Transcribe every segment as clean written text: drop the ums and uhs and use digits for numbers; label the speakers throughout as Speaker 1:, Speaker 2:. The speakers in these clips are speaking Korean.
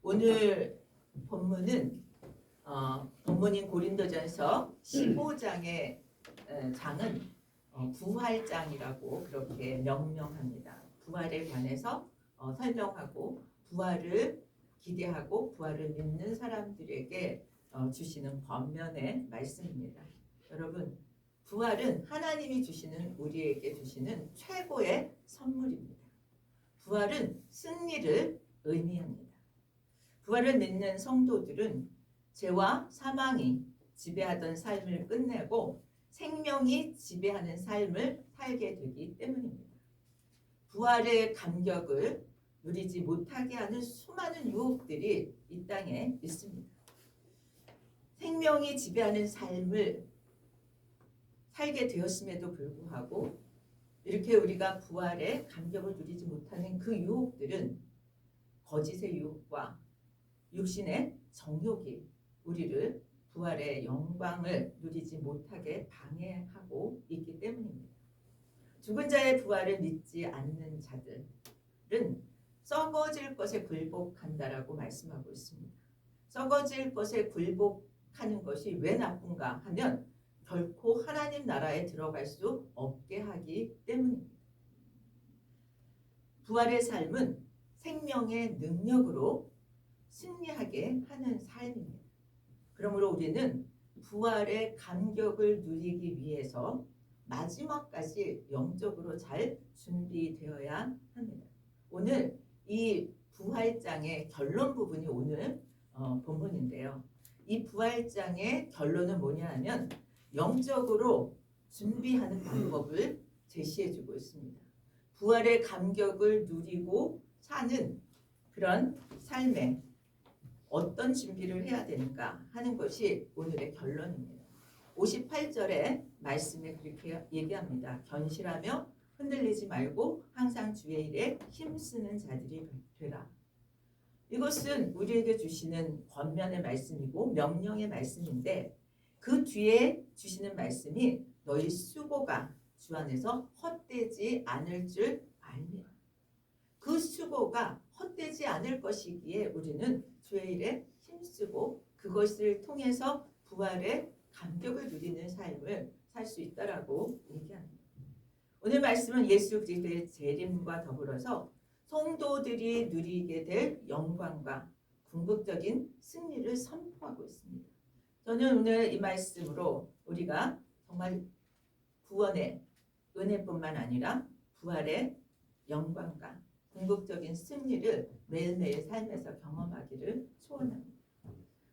Speaker 1: 오늘 본문은 본문인 고린도전서 15장의 장은 부활장이라고 그렇게 명명합니다. 부활에 관해서 설명하고 부활을 기대하고 부활을 믿는 사람들에게 주시는 권면의 말씀입니다. 여러분, 부활은 하나님이 주시는 우리에게 주시는 최고의 선물입니다. 부활은 승리를 의미합니다. 부활을 믿는 성도들은 죄와 사망이 지배하던 삶을 끝내고 생명이 지배하는 삶을 살게 되기 때문입니다. 부활의 감격을 누리지 못하게 하는 수많은 유혹들이 이 땅에 있습니다. 생명이 지배하는 삶을 살게 되었음에도 불구하고 이렇게 우리가 부활의 감격을 누리지 못하는 그 유혹들은 거짓의 유혹과 육신의 정욕이 우리를 부활의 영광을 누리지 못하게 방해하고 있기 때문입니다. 죽은 자의 부활을 믿지 않는 자들은 썩어질 것에 굴복한다라고 말씀하고 있습니다. 썩어질 것에 굴복하는 것이 왜 나쁜가 하면 결코 하나님 나라에 들어갈 수 없게 하기 때문입니다. 부활의 삶은 생명의 능력으로 승리하게 하는 삶입니다. 그러므로 우리는 부활의 감격을 누리기 위해서 마지막까지 영적으로 잘 준비되어야 합니다. 오늘 이 부활장의 결론 부분이 오늘 본문인데요. 이 부활장의 결론은 뭐냐 하면 영적으로 준비하는 방법을 제시해주고 있습니다. 부활의 감격을 누리고 사는 그런 삶에 어떤 준비를 해야 되는가 하는 것이 오늘의 결론입니다. 58절의 말씀에 그렇게 얘기합니다. 견실하며 흔들리지 말고 항상 주의 일에 힘쓰는 자들이 되라. 이것은 우리에게 주시는 권면의 말씀이고 명령의 말씀인데 그 뒤에 주시는 말씀이 너희 수고가 주 안에서 헛되지 않을 줄 알며 그 수고가 헛되지 않을 것이기에 우리는 주의 일에 힘쓰고 그것을 통해서 부활의 감격을 누리는 삶을 살 수 있다라고 얘기합니다. 오늘 말씀은 예수 그리스도의 재림과 더불어서 성도들이 누리게 될 영광과 궁극적인 승리를 선포하고 있습니다. 저는 오늘 이 말씀으로 우리가 정말 구원의 은혜뿐만 아니라 부활의 영광과 궁극적인 승리를 매일매일 삶에서 경험하기를 소원합니다.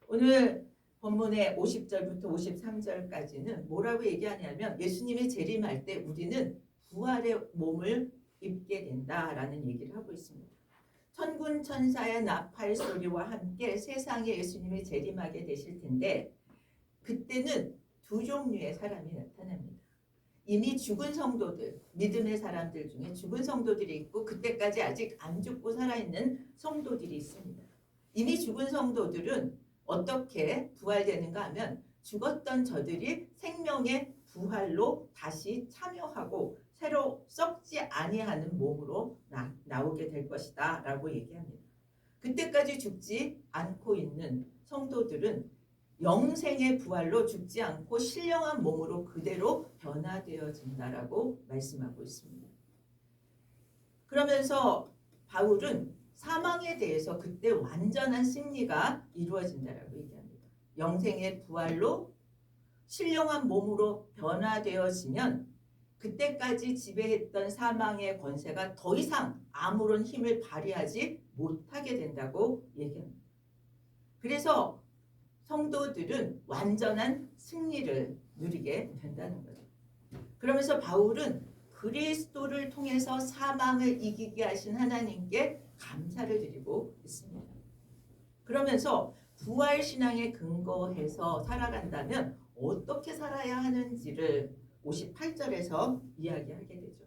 Speaker 1: 오늘 본문의 50절부터 53절까지는 뭐라고 얘기하냐면 예수님이 재림할 때 우리는 부활의 몸을 입게 된다라는 얘기를 하고 있습니다. 천군 천사의 나팔 소리와 함께 세상에 예수님이 재림하게 되실 텐데 그때는 두 종류의 사람이 나타납니다. 이미 죽은 성도들, 믿음의 사람들 중에 죽은 성도들이 있고 그때까지 아직 안 죽고 살아있는 성도들이 있습니다. 이미 죽은 성도들은 어떻게 부활되는가 하면 죽었던 저들이 생명의 부활로 다시 참여하고 새로 썩지 아니하는 몸으로 나오게 될 것이다 라고 얘기합니다. 그때까지 죽지 않고 있는 성도들은 영생의 부활로 죽지 않고 신령한 몸으로 그대로 변화되어진다라고 말씀하고 있습니다. 그러면서 바울은 사망에 대해서 그때 완전한 승리가 이루어진다라고 얘기합니다. 영생의 부활로 신령한 몸으로 변화되어지면 그때까지 지배했던 사망의 권세가 더 이상 아무런 힘을 발휘하지 못하게 된다고 얘기합니다. 그래서 성도들은 완전한 승리를 누리게 된다는 거죠. 그러면서 바울은 그리스도를 통해서 사망을 이기게 하신 하나님께 감사를 드리고 있습니다. 그러면서 부활신앙에 근거해서 살아간다면 어떻게 살아야 하는지를 58절에서 이야기하게 되죠.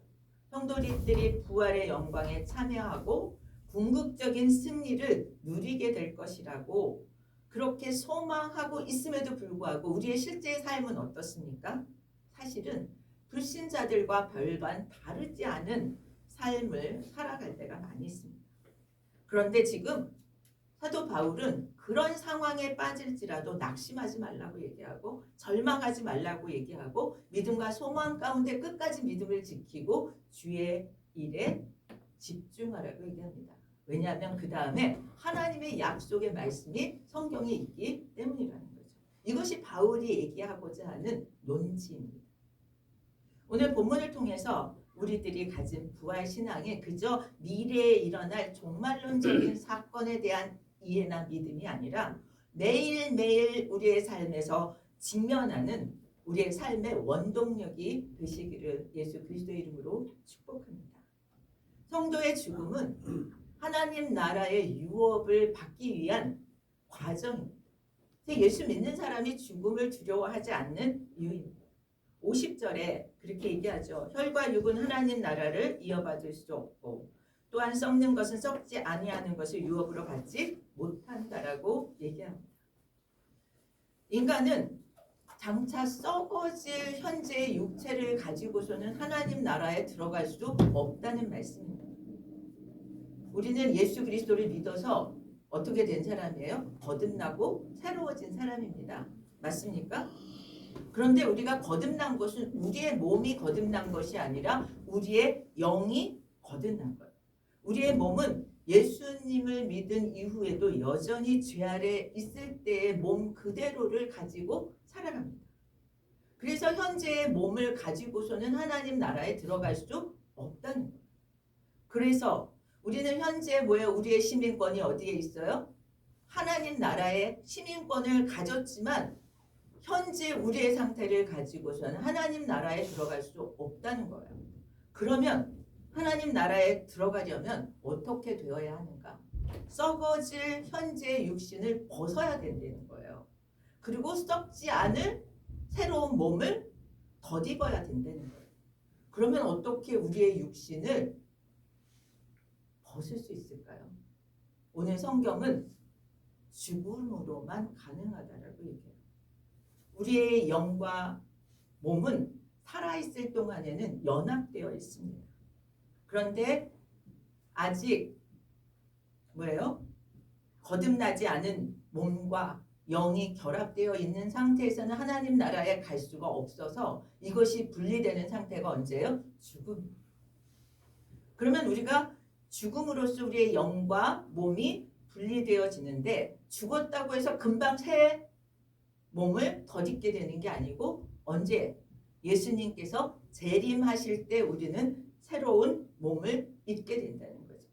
Speaker 1: 성도들이 부활의 영광에 참여하고 궁극적인 승리를 누리게 될 것이라고 그렇게 소망하고 있음에도 불구하고 우리의 실제의 삶은 어떻습니까? 사실은 불신자들과 별반 다르지 않은 삶을 살아갈 때가 많이 있습니다. 그런데 지금 사도 바울은 그런 상황에 빠질지라도 낙심하지 말라고 얘기하고 절망하지 말라고 얘기하고 믿음과 소망 가운데 끝까지 믿음을 지키고 주의 일에 집중하라고 얘기합니다. 왜냐하면 그 다음에 하나님의 약속의 말씀이 성경에 있기 때문이라는 거죠. 이것이 바울이 얘기하고자 하는 논지입니다. 오늘 본문을 통해서 우리들이 가진 부활신앙에 그저 미래에 일어날 종말론적인 사건에 대한 이해나 믿음이 아니라 매일매일 우리의 삶에서 직면하는 우리의 삶의 원동력이 되시기를 예수 그리스도의 이름으로 축복합니다. 성도의 죽음은 하나님 나라의 유업을 받기 위한 과정입니다. 예수 믿는 사람이 죽음을 두려워하지 않는 이유입니다. 50절에 그렇게 얘기하죠. 혈과 육은 하나님 나라를 이어받을 수 없고 또한 썩는 것은 썩지 아니하는 것을 유업으로 받지 못한다라고 얘기합니다. 인간은 장차 썩어질 현재의 육체를 가지고서는 하나님 나라에 들어갈 수 없다는 말씀입니다. 우리는 예수 그리스도를 믿어서 어떻게 된 사람이에요? 거듭나고 새로워진 사람입니다. 맞습니까? 그런데 우리가 거듭난 것은 우리의 몸이 거듭난 것이 아니라 우리의 영이 거듭난 거예요. 우리의 몸은 예수님을 믿은 이후에도 여전히 죄 아래 있을 때의 몸 그대로를 가지고 살아갑니다. 그래서 현재의 몸을 가지고서는 하나님 나라에 들어갈 수 없다는 거예요. 그래서 우리는 현재 뭐예요? 우리의 시민권이 어디에 있어요? 하나님 나라의 시민권을 가졌지만 현재 우리의 상태를 가지고서는 하나님 나라에 들어갈 수 없다는 거예요. 그러면 하나님 나라에 들어가려면 어떻게 되어야 하는가? 썩어질 현재의 육신을 벗어야 된다는 거예요. 그리고 썩지 않을 새로운 몸을 덧입어야 된다는 거예요. 그러면 어떻게 우리의 육신을 벗을 수 있을까요? 오늘 성경은 죽음으로만 가능하다라고 얘기해요. 우리의 영과 몸은 살아있을 동안에는 연합되어 있습니다. 그런데 아직 뭐예요? 거듭나지 않은 몸과 영이 결합되어 있는 상태에서는 하나님 나라에 갈 수가 없어서 이것이 분리되는 상태가 언제예요? 죽음. 그러면 우리가 죽음으로써 우리의 영과 몸이 분리되어지는데 죽었다고 해서 금방 새 몸을 덧입게 되는 게 아니고 언제? 예수님께서 재림하실 때 우리는 새로운 몸을 입게 된다는 거죠.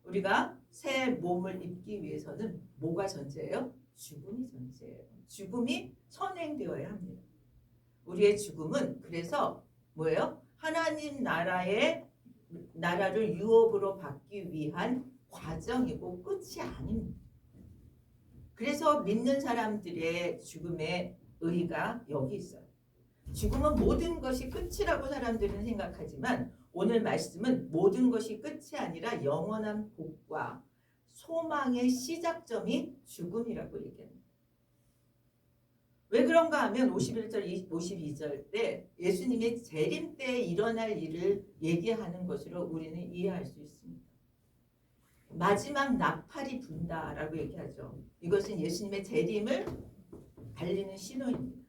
Speaker 1: 우리가 새 몸을 입기 위해서는 뭐가 전제예요? 죽음이 전제예요. 죽음이 선행되어야 합니다. 우리의 죽음은 그래서 뭐예요? 하나님 나라를 유업으로 받기 위한 과정이고 끝이 아닙니다. 그래서 믿는 사람들의 죽음의 의의가 여기 있어요. 죽음은 모든 것이 끝이라고 사람들은 생각하지만 오늘 말씀은 모든 것이 끝이 아니라 영원한 복과 소망의 시작점이 죽음이라고 얘기합니다. 왜 그런가 하면 51절, 52절 때 예수님의 재림 때 일어날 일을 얘기하는 것으로 우리는 이해할 수 있습니다. 마지막 나팔이 분다라고 얘기하죠. 이것은 예수님의 재림을 알리는 신호입니다.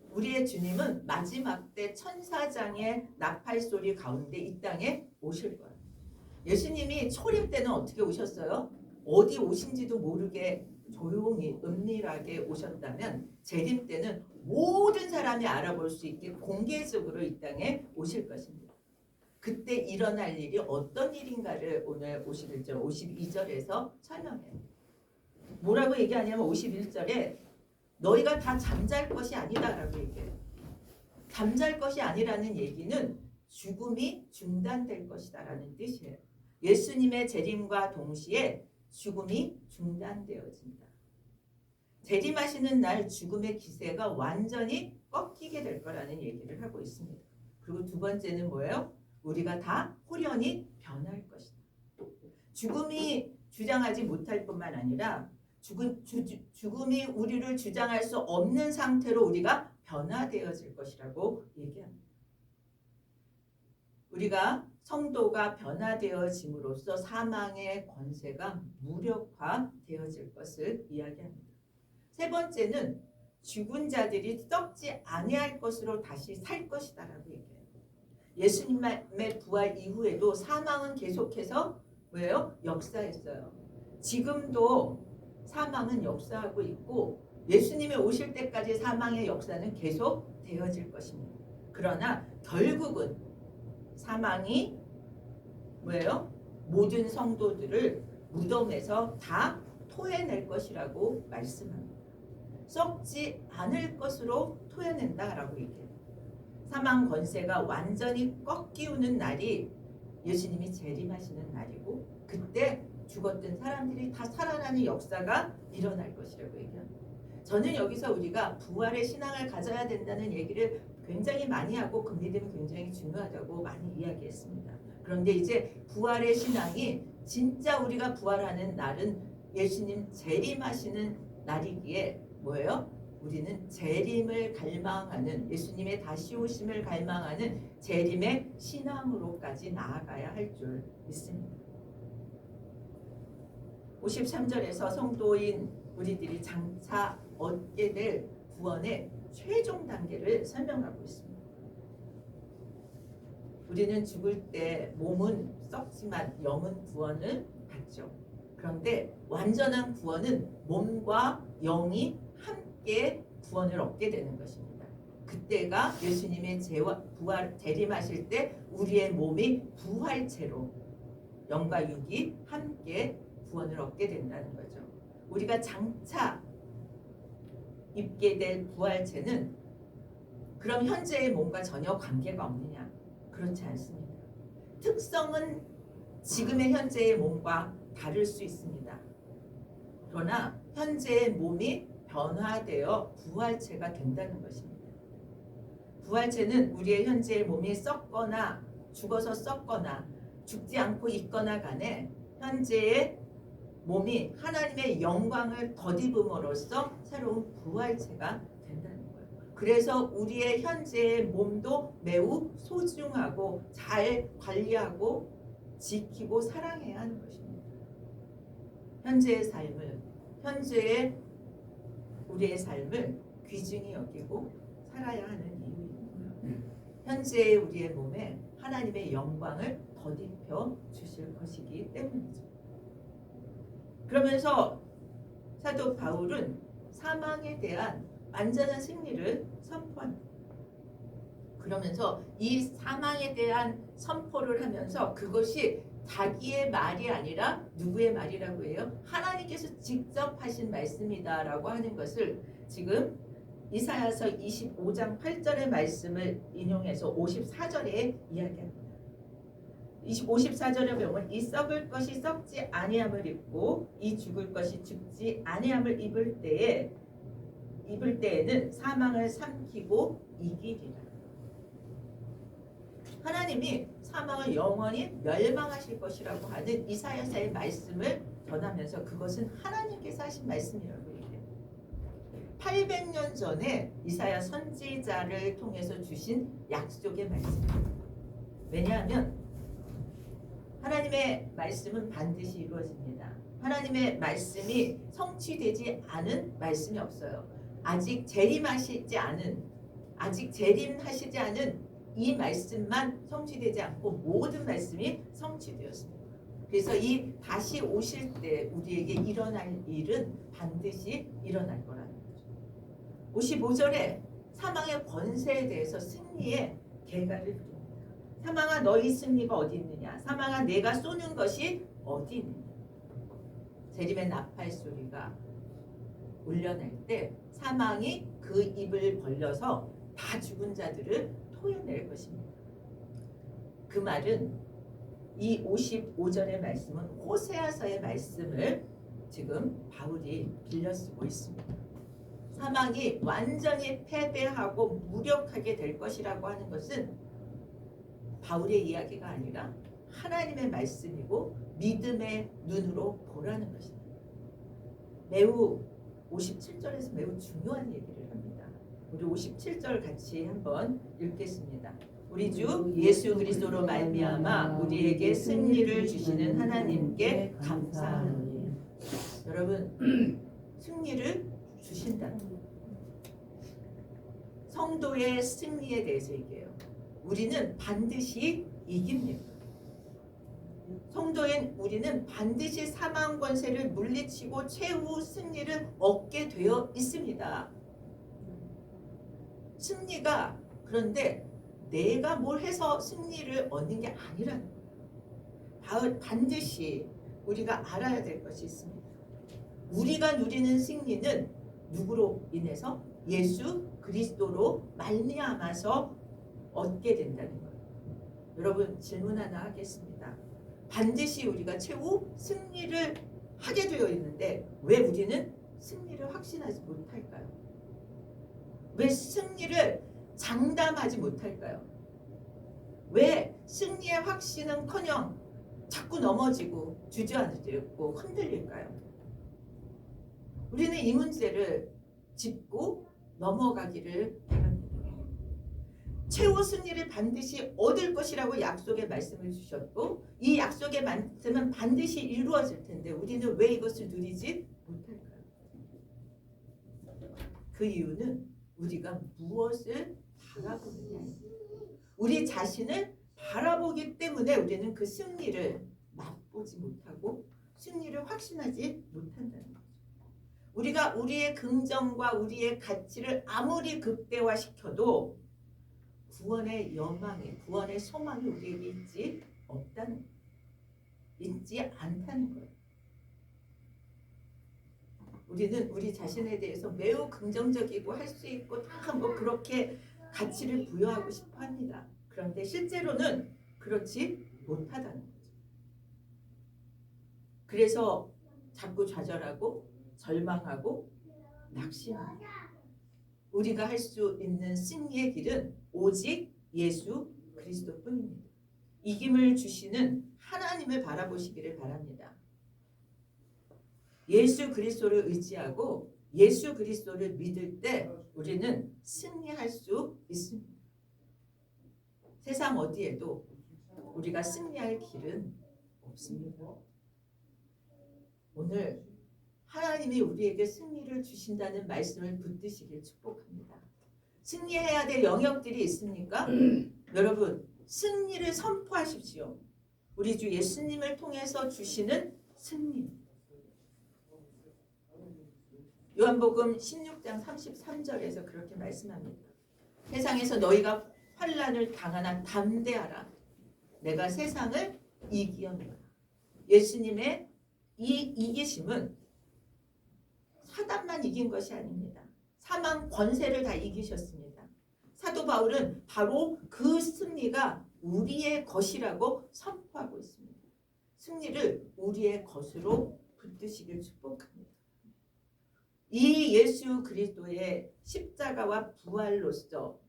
Speaker 1: 우리의 주님은 마지막 때 천사장의 나팔 소리 가운데 이 땅에 오실 거예요. 예수님이 초림 때는 어떻게 오셨어요? 어디 오신지도 모르게 조용히 은밀하게 오셨다면 재림 때는 모든 사람이 알아볼 수 있게 공개적으로 이 땅에 오실 것입니다. 그때 일어날 일이 어떤 일인가를 오늘 51절, 52절에서 설명해요. 뭐라고 얘기하냐면 51절에 너희가 다 잠잘 것이 아니다라고 얘기해요. 잠잘 것이 아니라는 얘기는 죽음이 중단될 것이다라는 뜻이에요. 예수님의 재림과 동시에 죽음이 중단되어진다. 재림하시는 날 죽음의 기세가 완전히 꺾이게 될 거라는 얘기를 하고 있습니다. 그리고 두 번째는 뭐예요? 우리가 다 홀연히 변할 것이다. 죽음이 주장하지 못할 뿐만 아니라 죽음이 우리를 주장할 수 없는 상태로 우리가 변화되어질 것이라고 얘기합니다. 우리가 성도가 변화되어짐으로써 사망의 권세가 무력화되어질 것을 이야기합니다. 세 번째는 죽은 자들이 썩지 아니할 것으로 다시 살 것이다라고 얘기해요. 예수님의 부활 이후에도 사망은 계속해서 왜요? 역사했어요. 지금도 사망은 역사하고 있고 예수님이 오실 때까지 사망의 역사는 계속 되어질 것입니다. 그러나 결국은 사망이 뭐예요? 모든 성도들을 무덤에서 다 토해낼 것이라고 말씀합니다. 썩지 않을 것으로 토해낸다라고 얘기해요. 사망 권세가 완전히 꺾이우는 날이 예수님이 재림하시는 날이고 그때 죽었던 사람들이 다 살아나는 역사가 일어날 것이라고 얘기합니다. 저는 여기서 우리가 부활의 신앙을 가져야 된다는 얘기를 굉장히 많이 하고 그 믿음이 굉장히 중요하다고 많이 이야기했습니다. 그런데 이제 부활의 신앙이 진짜 우리가 부활하는 날은 예수님 재림하시는 날이기에 뭐예요? 우리는 재림을 갈망하는 예수님의 다시 오심을 갈망하는 재림의 신앙으로까지 나아가야 할 줄 믿습니다. 53절에서 성도인 우리들이 장차 얻게 될 구원의 최종 단계를 설명하고 있습니다. 우리는 죽을 때 몸은 썩지만 영은 구원을 받죠. 그런데 완전한 구원은 몸과 영이 함께 구원을 얻게 되는 것입니다. 그때가 예수님의 부활 재림하실 때 우리의 몸이 부활체로 영과 육이 함께 구원을 얻게 된다는 거죠. 우리가 장차 입게 될 부활체는 그럼 현재의 몸과 전혀 관계가 없느냐? 그렇지 않습니다. 특성은 지금의 현재의 몸과 다를 수 있습니다. 그러나 현재의 몸이 변화되어 부활체가 된다는 것입니다. 부활체는 우리의 현재의 몸이 썩거나 죽어서 썩거나 죽지 않고 있거나 간에 현재의 몸이 하나님의 영광을 덧입음으로써 새로운 부활체가 된다는 거예요. 그래서 우리의 현재의 몸도 매우 소중하고 잘 관리하고 지키고 사랑해야 하는 것입니다. 현재의 삶을, 현재의 우리의 삶을 귀중히 여기고 살아야 하는 이유입니다. 현재의 우리의 몸에 하나님의 영광을 덧입혀 주실 것이기 때문이죠. 그러면서 사도 바울은 사망에 대한 완전한 승리를 선포합니다. 그러면서 이 사망에 대한 선포를 하면서 그것이 자기의 말이 아니라 누구의 말이라고 해요? 하나님께서 직접 하신 말씀이다라고 하는 것을 지금 이사야서 25장 8절의 말씀을 인용해서 54절에 이야기합니다. 54절에 보면 이 썩을 것이 썩지 아니함을 입고 이 죽을 것이 죽지 아니함을 입을 때에는 사망을 삼키고 이기리라. 하나님이 사망을 영원히 멸망하실 것이라고 하는 이사야서의 말씀을 전하면서 그것은 하나님께서 하신 말씀이라고 얘기해요. 800년 전에 이사야 선지자를 통해서 주신 약속의 말씀입니다. 왜냐하면 하나님의 말씀은 반드시 이루어집니다. 하나님의 말씀이 성취되지 않은 말씀이 없어요. 아직 재림하시지 않은 이 말씀만 성취되지 않고 모든 말씀이 성취되었습니다. 그래서 이 다시 오실 때 우리에게 일어날 일은 반드시 일어날 거라는 거죠. 55절에 사망의 권세에 대해서 승리의 계가를 드립니다. 사망아 너희 승리가 어디 있느냐? 사망아 내가 쏘는 것이 어디 있느냐? 재림의 나팔 소리가 울려날 때 사망이 그 입을 벌려서 다 죽은 자들을 토해낼 것입니다. 그 말은 이 55절의 말씀은 호세아서의 말씀을 지금 바울이 빌려 쓰고 있습니다. 사망이 완전히 패배하고 무력하게 될 것이라고 하는 것은 바울의 이야기가 아니라 하나님의 말씀이고 믿음의 눈으로 보라는 것입니다. 매우 57절에서 매우 중요한 얘기를 합니다. 우리 57절 같이 한번 읽겠습니다. 우리 주 예수 그리스도로 말미암아 우리에게 승리를 주시는 하나님께 감사하노니. 여러분, 승리를 주신다. 성도의 승리에 대해서 얘기해요. 우리는 반드시 이깁니다. 성도인 우리는 반드시 사망 권세를 물리치고 최후 승리를 얻게 되어 있습니다. 승리가 그런데 내가 뭘 해서 승리를 얻는 게 아니라는 거예요. 반드시 우리가 알아야 될 것이 있습니다. 우리가 누리는 승리는 누구로 인해서? 예수 그리스도로 말미암아서 얻게 된다는 거예요. 여러분, 질문 하나 하겠습니다. 반드시 우리가 최후 승리를 하게 되어 있는데 왜 우리는 승리를 확신하지 못할까요? 왜 승리를 장담하지 못할까요? 왜 승리의 확신은커녕 자꾸 넘어지고 주저앉고 흔들릴까요? 우리는 이 문제를 짚고 넘어가기를 바랍니다. 최후 승리를 반드시 얻을 것이라고 약속의 말씀을 주셨고 이 약속의 말씀은 반드시 이루어질 텐데 우리는 왜 이것을 누리지 못할까요? 그 이유는 우리가 무엇을 바라보느냐입니다. 우리 자신을 바라보기 때문에 우리는 그 승리를 맛보지 못하고 승리를 확신하지 못한다는 거죠. 우리가 우리의 긍정과 우리의 가치를 아무리 극대화시켜도 구원의 여망이, 구원의 소망이 우리에게 있지 않다는 거예요. 우리는 우리 자신에 대해서 매우 긍정적이고 할 수 있고 다 뭐 그렇게 가치를 부여하고 싶어 합니다. 그런데 실제로는 그렇지 못하다는 거죠. 그래서 자꾸 좌절하고 절망하고 낙심합니다. 우리가 할 수 있는 승리의 길은 오직 예수 그리스도뿐입니다. 이김을 주시는 하나님을 바라보시기를 바랍니다. 예수 그리스도를 의지하고 예수 그리스도를 믿을 때 우리는 승리할 수 있습니다. 세상 어디에도 우리가 승리할 길은 없습니다. 오늘 하나님이 우리에게 승리를 주신다는 말씀을 붙드시길 축복합니다. 승리해야 될 영역들이 있습니까? 여러분, 승리를 선포하십시오. 우리 주 예수님을 통해서 주시는 승리. 요한복음 16장 33절에서 그렇게 말씀합니다. 세상에서 너희가 환난을 당하나 담대하라. 내가 세상을 이기었노라. 예수님의 이 이기심은 사단만 이긴 것이 아닙니다. 사망 권세를 다 이기셨습니다. 사도 바울은 바로 그 승리가 우리의 것이라고 선포하고 있습니다. 승리를 우리의 것으로 붙드시길 축복합니다. 이 예수 그리스도의 십자가와 부활로서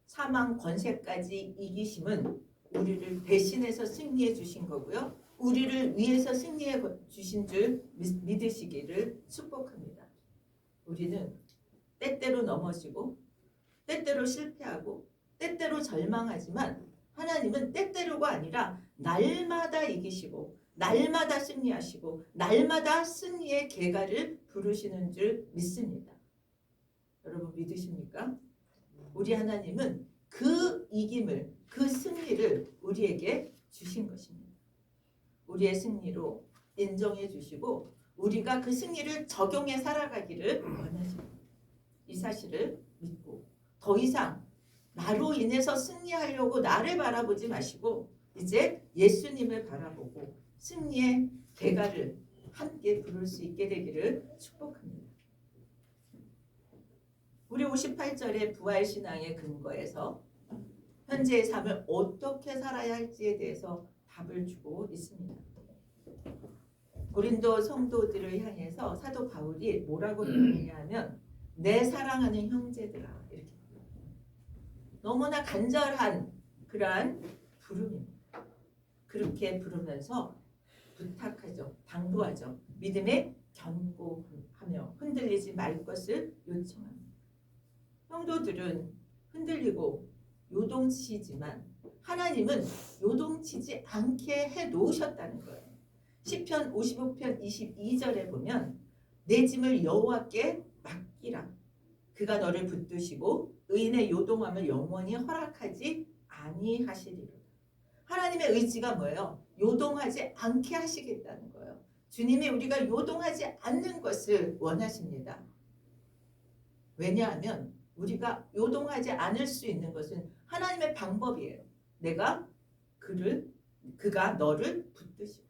Speaker 1: 사망 권세까지 이기심은 우리를 대신해서 승리해 주신 거고요. 우리를 위해서 승리해 주신 줄 믿으시기를 축복합니다. 우리는 때때로 넘어지고 때때로 실패하고 때때로 절망하지만 하나님은 때때로가 아니라 날마다 이기시고 날마다 승리하시고 날마다 승리의 계가를 부르시는 줄 믿습니다. 여러분 믿으십니까? 우리 하나님은 그 이김을, 그 승리를 우리에게 주신 것입니다. 우리의 승리로 인정해 주시고 우리가 그 승리를 적용해 살아가기를 원하십니다. 이 사실을 믿고 더 이상 나로 인해서 승리하려고 나를 바라보지 마시고 이제 예수님을 바라보고 승리의 대가를 함께 부를 수 있게 되기를 축복합니다. 우리 58절의 부활신앙의 근거에서 현재의 삶을 어떻게 살아야 할지에 대해서 답을 주고 있습니다. 고린도 성도들을 향해서 사도 바울이 뭐라고 부르냐 하면 내 사랑하는 형제들아 이렇게 너무나 간절한 그러한 부름입니다. 그렇게 부르면서 부탁하죠. 당부하죠. 믿음에 견고하며 흔들리지 말 것을 요청합니다. 성도들은 흔들리고 요동치지만 하나님은 요동치지 않게 해 놓으셨다는 거예요. 시편 55편 22절에 보면 내 짐을 여호와께 맡기라. 그가 너를 붙드시고 의인의 요동함을 영원히 허락하지 아니하시리로다. 하나님의 의지가 뭐예요? 요동하지 않게 하시겠다는 거예요. 주님이 우리가 요동하지 않는 것을 원하십니다. 왜냐하면 우리가 요동하지 않을 수 있는 것은 하나님의 방법이에요. 그가 너를 붙드시고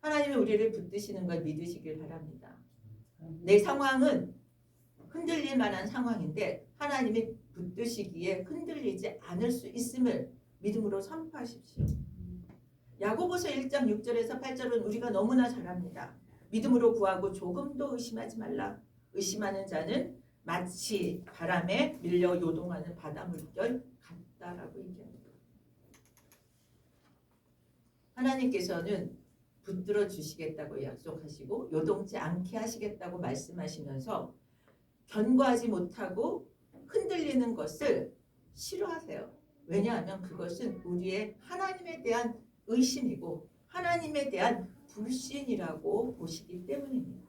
Speaker 1: 하나님이 우리를 붙드시는 걸 믿으시길 바랍니다. 내 상황은 흔들릴 만한 상황인데 하나님이 붙드시기에 흔들리지 않을 수 있음을 믿음으로 선포하십시오. 야고보서 1장 6절에서 8절은 우리가 너무나 잘 압니다. 믿음으로 구하고 조금도 의심하지 말라. 의심하는 자는 마치 바람에 밀려 요동하는 바닷물결 같다라고 얘기합니다. 하나님께서는 붙들어 주시겠다고 약속하시고 요동치 않게 하시겠다고 말씀하시면서 견고하지 못하고 흔들리는 것을 싫어하세요. 왜냐하면 그것은 우리의 하나님에 대한 의심이고 하나님에 대한 불신이라고 보시기 때문입니다.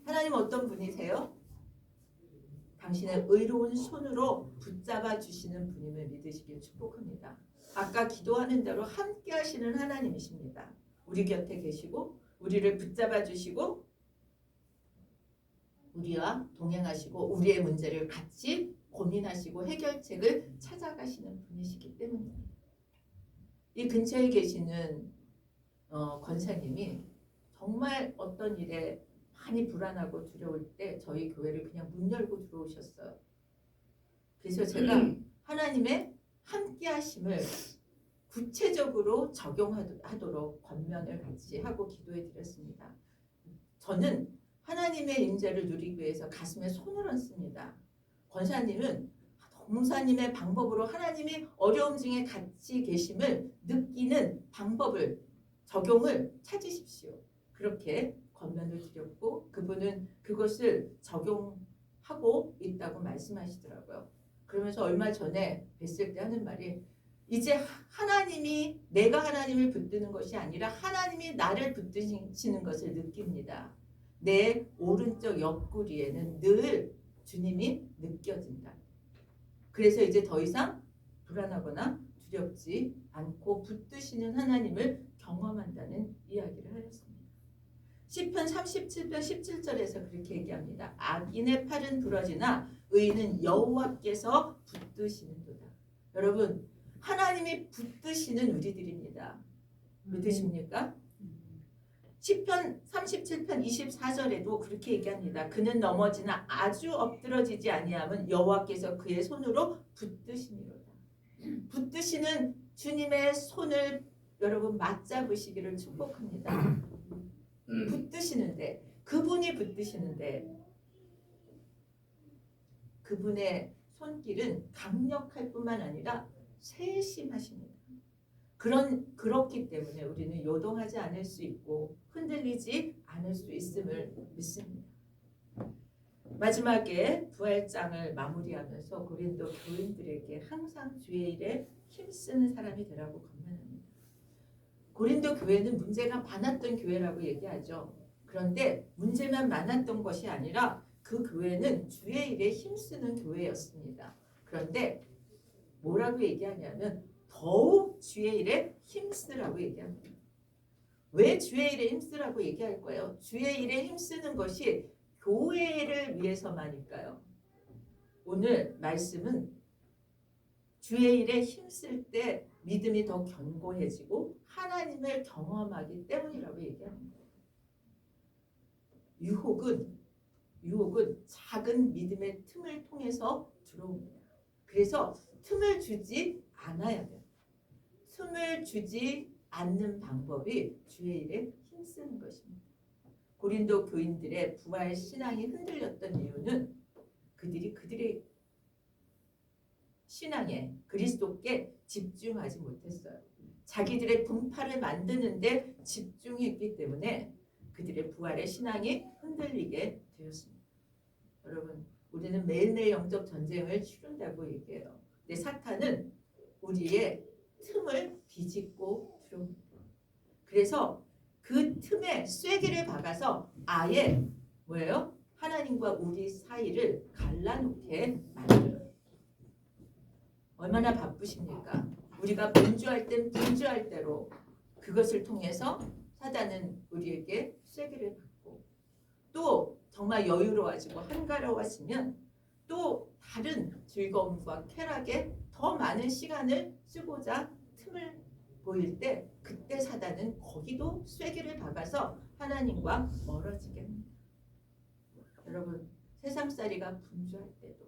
Speaker 1: 하나님 어떤 분이세요? 당신의 의로운 손으로 붙잡아 주시는 분임을 믿으시길 축복합니다. 아까 기도하는 대로 함께 하시는 하나님이십니다. 우리 곁에 계시고 우리를 붙잡아 주시고 우리와 동행하시고 우리의 문제를 같이 고민하시고 해결책을 찾아가시는 분이시기 때문입니다. 이 근처에 계시는 권사님이 정말 어떤 일에 많이 불안하고 두려울 때 저희 교회를 그냥 문 열고 들어오셨어요. 그래서 제가 하나님의 함께 하심을 구체적으로 적용하도록 권면을 같이 하고 기도해 드렸습니다. 저는 하나님의 임재를 누리기 위해서 가슴에 손을 얹습니다. 권사님은 권사님의 방법으로 하나님이 어려움 중에 같이 계심을 느끼는 방법을 적용을 찾으십시오. 그렇게 권면을 드렸고 그분은 그것을 적용하고 있다고 말씀하시더라고요. 그러면서 얼마 전에 뵀을 때 하는 말이 이제 내가 하나님을 붙드는 것이 아니라 하나님이 나를 붙드시는 것을 느낍니다. 내 오른쪽 옆구리에는 늘 주님이 느껴진다. 그래서 이제 더 이상 불안하거나 두렵지 않고 붙드시는 하나님을 경험한다는 이야기를 하였습니다. 시편 37편 17절에서 그렇게 얘기합니다. 악인의 팔은 부러지나 의인은 여호와께서 붙드시는도다. 여러분 하나님이 붙드시는 우리들입니다. 믿으십니까? 시편 37편 24절에도 그렇게 얘기합니다. 그는 넘어지나 아주 엎드러지지 아니함은 여호와께서 그의 손으로 붙드시니로다. 붙드시는 주님의 손을 여러분 맞잡으시기를 축복합니다. 붙드시는데 그분이 붙드시는데 그분의 손길은 강력할 뿐만 아니라 세심하십니다. 그렇기 때문에 우리는 요동하지 않을 수 있고 흔들리지 않을 수 있음을 믿습니다. 마지막에 부활장을 마무리하면서 고린도 교인들에게 항상 주의 일에 힘쓰는 사람이 되라고 권면합니다. 고린도 교회는 문제가 많았던 교회라고 얘기하죠. 그런데 문제만 많았던 것이 아니라 그 교회는 주의 일에 힘쓰는 교회였습니다. 그런데 뭐라고 얘기하냐면 더욱 주의 일에 힘쓰라고 얘기합니다. 왜 주의 일에 힘쓰라고 얘기할 거예요? 주의 일에 힘쓰는 것이 교회를 위해서만일까요? 오늘 말씀은 주의 일에 힘쓸 때 믿음이 더 견고해지고 하나님을 경험하기 때문이라고 얘기합니다. 유혹은 작은 믿음의 틈을 통해서 들어옵니다. 그래서 틈을 주지 않아야 돼요. 틈을 주지 않는 방법이 주의 일에 힘쓰는 것입니다. 고린도 교인들의 부활 신앙이 흔들렸던 이유는 그들의 신앙에 그리스도께 집중하지 못했어요. 자기들의 분파를 만드는데 집중했기 때문에 그들의 부활의 신앙이 흔들리게 되었습니다. 여러분, 우리는 매일매일 영적 전쟁을 치른다고 얘기해요. 근데 사탄은 우리의 틈을 비집고 들어옵니다. 그래서 그 틈에 쐐기를 박아서 아예 뭐예요? 하나님과 우리 사이를 갈라놓게 만들어요. 얼마나 바쁘십니까? 우리가 분주할 땐 분주할 대로 그것을 통해서 사단은 우리에게 쐐기를 받고, 또 정말 여유로워지고 한가로워지면 또 다른 즐거움과 쾌락에 더 많은 시간을 쓰고자 틈을 보일 때, 그때 사단은 거기도 쐐기를 박아서 하나님과 멀어지게 합니다. 여러분, 세상살이가 분주할 때도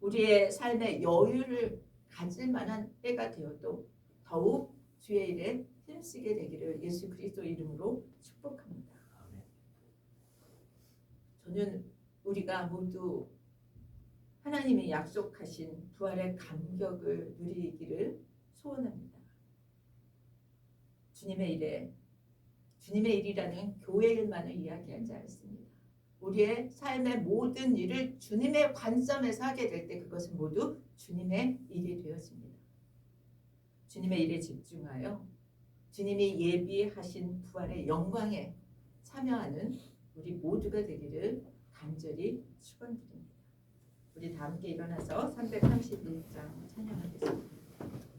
Speaker 1: 우리의 삶에 여유를 가질 만한 때가 되어도 더욱 주의 일에 힘쓰게 되기를 예수 그리스도 이름으로 축복합니다. 저는 우리가 모두 하나님이 약속하신 부활의 감격을 누리기를 소원합니다. 주님의 일에, 주님의 일이라는 교회 일만을 이야기하지 않습니다. 우리의 삶의 모든 일을 주님의 관점에서 하게 될 때 그것은 모두 주님의 일이 되어집니다. 주님의 일에 집중하여 주님이 예비하신 부활의 영광에 참여하는 우리 모두가 되기를 간절히 축원드립니다. 우리 다 함께 일어나서 331장 찬양하겠습니다.